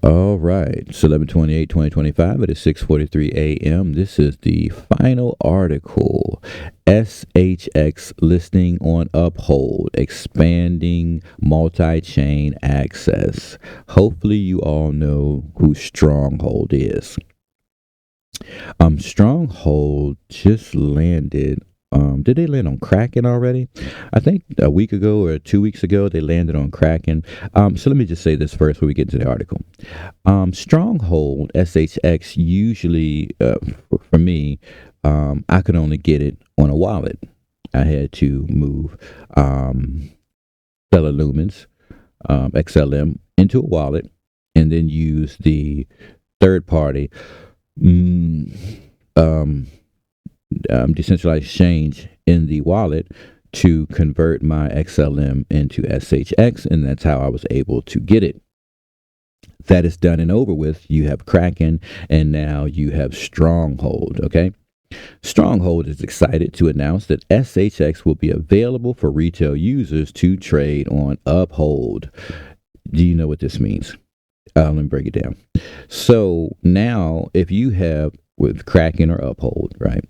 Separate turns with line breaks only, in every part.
All right, it's 11/28/2025. It is 6:43 a.m. This is the final article. SHX listing on Uphold, expanding multi-chain access. Hopefully you all know who Stronghold is. Stronghold just landed. Did they land on Kraken already? I think a week ago or 2 weeks ago they landed on Kraken. So let me just say this first before we get into the article. Stronghold SHX usually for me, I could only get it on a wallet. I had to move Stellar Lumens XLM into a wallet and then use the third party. Mm, um, Decentralized exchange in the wallet to convert my XLM into SHX, and that's how I was able to get it. That is done and over with. You have Kraken, and now you have Stronghold. Okay. Stronghold is excited to announce that SHX will be available for retail users to trade on Uphold. Do you know what this means? Let me break it down. So now, if you have with Kraken or Uphold, right?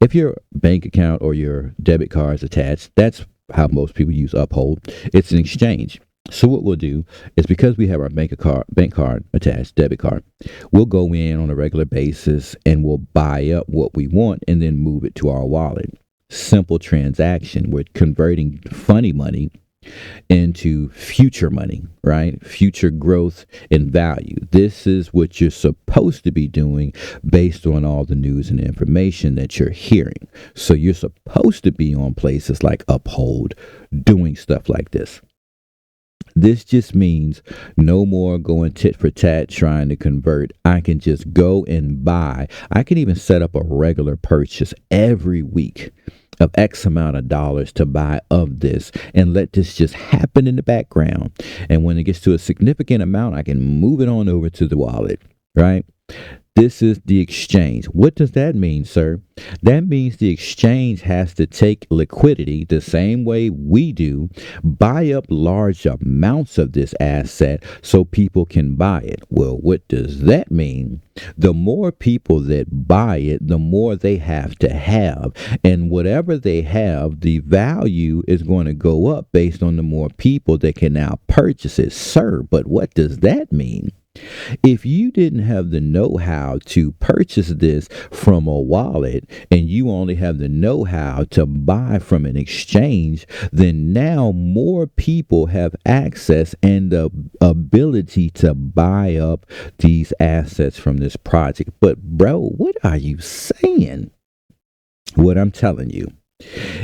If your bank account or your debit card is attached, that's how most people use Uphold. It's an exchange. So what we'll do is because we have our bank card attached, debit card, we'll go in on a regular basis and we'll buy up what we want and then move it to our wallet. Simple transaction. We're converting funny money into future money, right? Future growth and value. This is what you're supposed to be doing based on all the news and information that you're hearing. So you're supposed to be on places like Uphold doing stuff like this. This just means no more going tit for tat trying to convert. I can just go and buy. I can even set up a regular purchase every week of X amount of dollars to buy of this and let this just happen in the background. And when it gets to a significant amount, I can move it on over to the wallet, right? This is the exchange. What does that mean, sir? That means the exchange has to take liquidity the same way we do, buy up large amounts of this asset so people can buy it. Well, what does that mean? The more people that buy it, the more they have to have. And whatever they have, the value is going to go up based on the more people that can now purchase it, sir. But what does that mean? If you didn't have the know-how to purchase this from a wallet and you only have the know-how to buy from an exchange, then now more people have access and the ability to buy up these assets from this project. But bro, what are you saying? What I'm telling you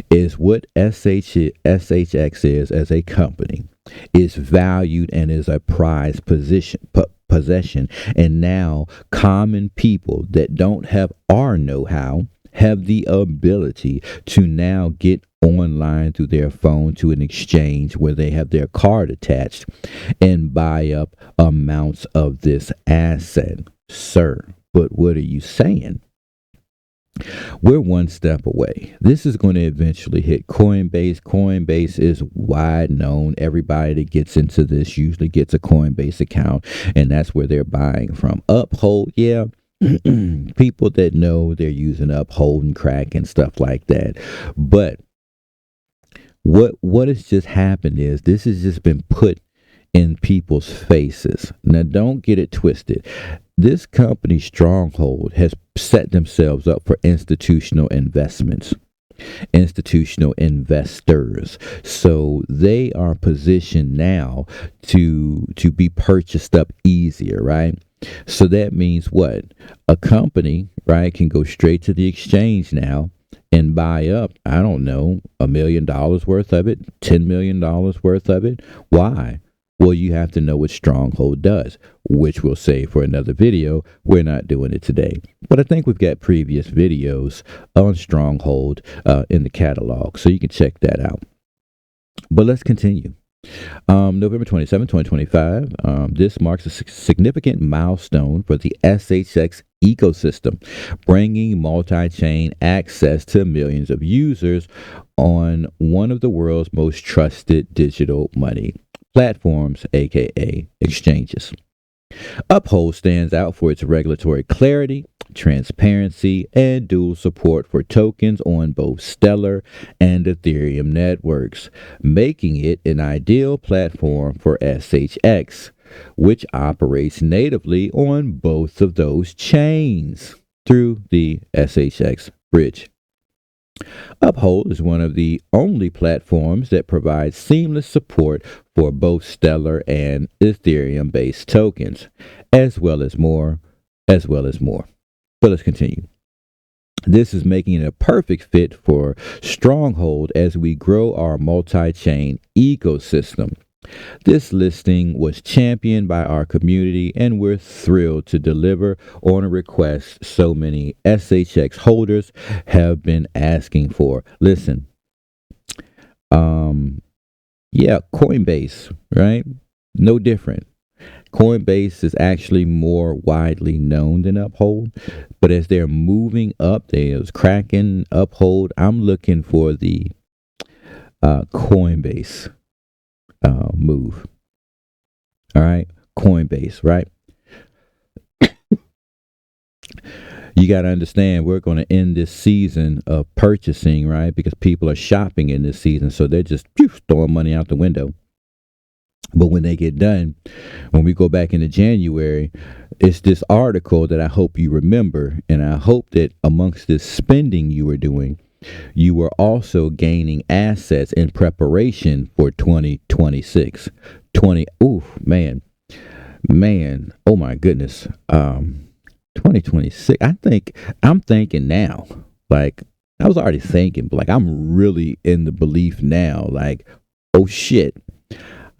is what SHX is as a company is valued and is a prized possession. And now common people that don't have our know-how have the ability to now get online through their phone to an exchange where they have their card attached and buy up amounts of this asset. Sir, but what are you saying? We're one step away. This is going to eventually hit Coinbase. Coinbase is wide known. Everybody that gets into this usually gets a Coinbase account, and that's where they're buying from. Uphold, yeah. People that know they're using Uphold and Crack and stuff like that. But what has just happened is this has just been put in people's faces. Now, don't get it twisted. This company, Stronghold, has set themselves up for institutional investments, institutional investors. So they are positioned now to be purchased up easier, right? So that means what? A company, right, can go straight to the exchange now and buy up, I don't know, $1 million worth of it, $10 million worth of it. Why? Well, you have to know what Stronghold does, which we'll save for another video. We're not doing it today. But I think we've got previous videos on Stronghold in the catalog, so you can check that out. But let's continue. November 27, 2025, this marks a significant milestone for the SHX ecosystem, bringing multi-chain access to millions of users on one of the world's most trusted digital money platforms, aka exchanges. Uphold stands out for its regulatory clarity, transparency, and dual support for tokens on both Stellar and Ethereum networks, making it an ideal platform for SHX, which operates natively on both of those chains through the SHX bridge. Uphold is one of the only platforms that provides seamless support for both Stellar and Ethereum based tokens, as well as more, as well as more. But let's continue. This is making it a perfect fit for Stronghold as we grow our multi chain ecosystem. This listing was championed by our community, and we're thrilled to deliver on a request so many SHX holders have been asking for. Listen, um, yeah, Coinbase, right? No different. Coinbase is actually more widely known than Uphold, but as they're moving up, there's Kraken, Uphold. I'm looking for the Coinbase move. All right, Coinbase, right? You got to understand, we're going to end this season of purchasing, right? Because people are shopping in this season, so they're just throwing money out the window. But when they get done, when we go back into January, it's this article that I hope you remember. And I hope that amongst this spending you were doing, you were also gaining assets in preparation for 2026. 20, ooh, man, oh my goodness. 2026, I'm thinking now, like I was already thinking, but like I'm really in the belief now, like, oh shit,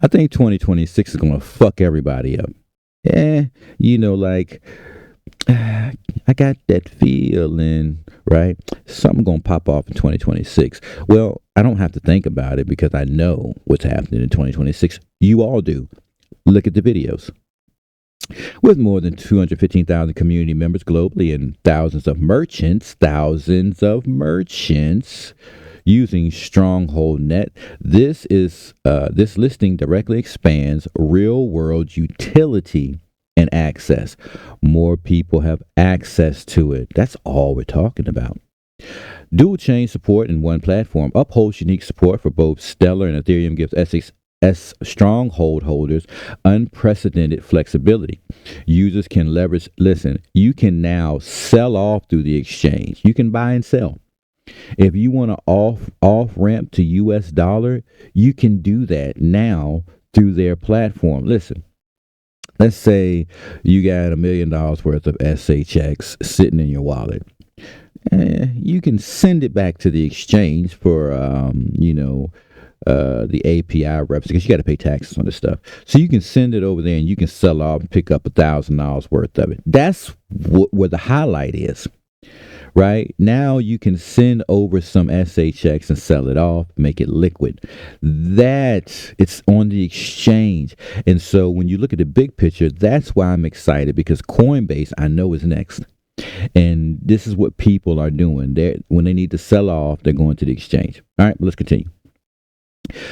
I think 2026 is gonna fuck everybody up. Yeah, like I got that feeling, right? Something gonna pop off in 2026. Well, I don't have to think about it because I know what's happening in 2026. You all do. Look at the videos. With more than 215,000 community members globally and thousands of merchants using Stronghold Net, this listing directly expands real-world utility and access. More people have access to it. That's all we're talking about. Dual chain support in one platform upholds unique support for both Stellar and Ethereum, gives Stronghold holders unprecedented flexibility. Users can leverage, listen, you can now sell off through the exchange. You can buy and sell. If you want to off ramp to US dollar, you can do that now through their platform. Listen, let's say you got $1 million worth of SHX sitting in your wallet. You can send it back to the exchange for the API reps, because you got to pay taxes on this stuff. So you can send it over there and you can sell off and pick up $1,000 worth of it. That's where the highlight is. Right now, you can send over some SHX and sell it off, make it liquid. That it's on the exchange. And so when you look at the big picture, that's why I'm excited, because Coinbase, I know, is next. And this is what people are doing. When they need to sell off, they're going to the exchange. All right, let's continue.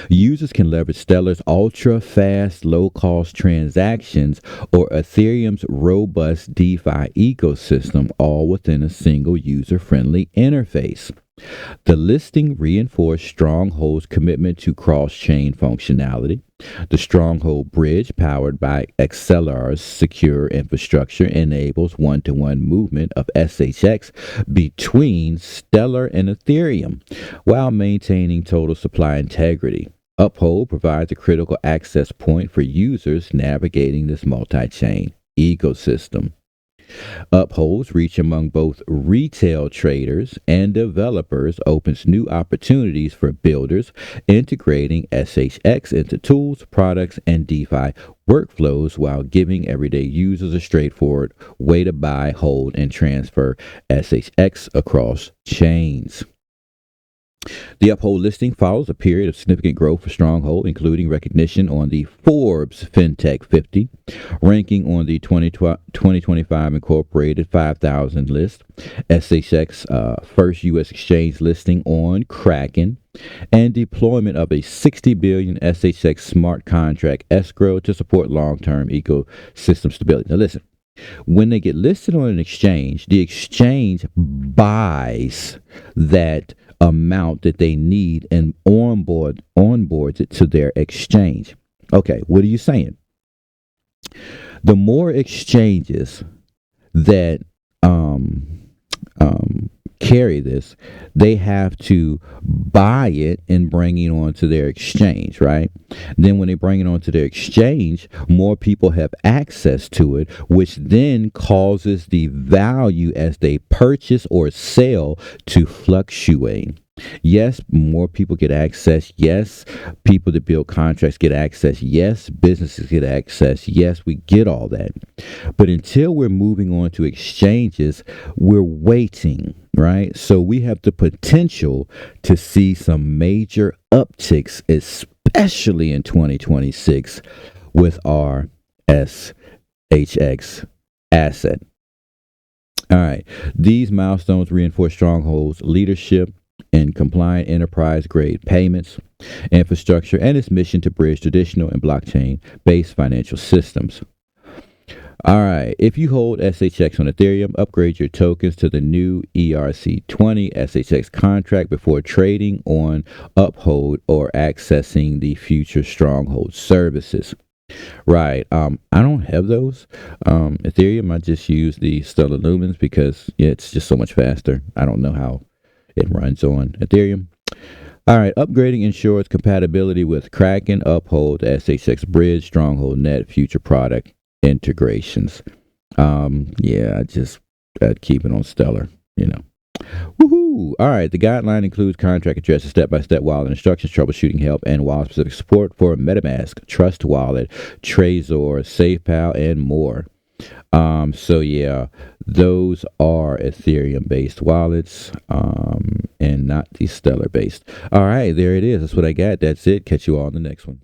Users can leverage Stellar's ultra-fast, low-cost transactions or Ethereum's robust DeFi ecosystem, all within a single user-friendly interface. The listing reinforced Stronghold's commitment to cross-chain functionality. The Stronghold bridge, powered by Acceler's secure infrastructure, enables one-to-one movement of SHX between Stellar and Ethereum while maintaining total supply integrity. Uphold provides a critical access point for users navigating this multi-chain ecosystem. Uphold's reach among both retail traders and developers opens new opportunities for builders, integrating SHX into tools, products, and DeFi workflows while giving everyday users a straightforward way to buy, hold, and transfer SHX across chains. The Uphold listing follows a period of significant growth for Stronghold, including recognition on the Forbes FinTech 50, ranking on the 2025 Incorporated 5,000 list, SHX first U.S. exchange listing on Kraken, and deployment of a 60 billion SHX smart contract escrow to support long-term ecosystem stability. Now listen, when they get listed on an exchange, the exchange buys that amount that they need and onboards it to their exchange. Okay, what are you saying? The more exchanges that carry this, they have to buy it and bring it onto their exchange, right? Then when they bring it onto their exchange, more people have access to it, which then causes the value as they purchase or sell to fluctuate. Yes, more people get access. Yes, people that build contracts get access. Yes, businesses get access. Yes, we get all that. But until we're moving on to exchanges, we're waiting, right? So we have the potential to see some major upticks, especially in 2026 with our SHX asset. All right. These milestones reinforce Stronghold's leadership in compliant enterprise grade payments, infrastructure, and its mission to bridge traditional and blockchain based financial systems. All right. If you hold SHX on Ethereum, upgrade your tokens to the new ERC20 SHX contract before trading on Uphold or accessing the future Stronghold services. Right. I don't have those. Ethereum, I just use the Stellar Lumens because it's just so much faster. I don't know how it runs on Ethereum. All right, upgrading ensures compatibility with Kraken, Uphold, SHX Bridge, Stronghold Net, future product integrations. Yeah, I'd keep it on Stellar, you know. Woohoo! All right, the guideline includes contract addresses, step-by-step wallet instructions, troubleshooting help, and wallet-specific support for MetaMask, Trust Wallet, Trezor, SafePal, and more. So yeah, those are Ethereum based wallets, and not the Stellar based. All right, there it is. That's what I got. That's it. Catch you all in the next one.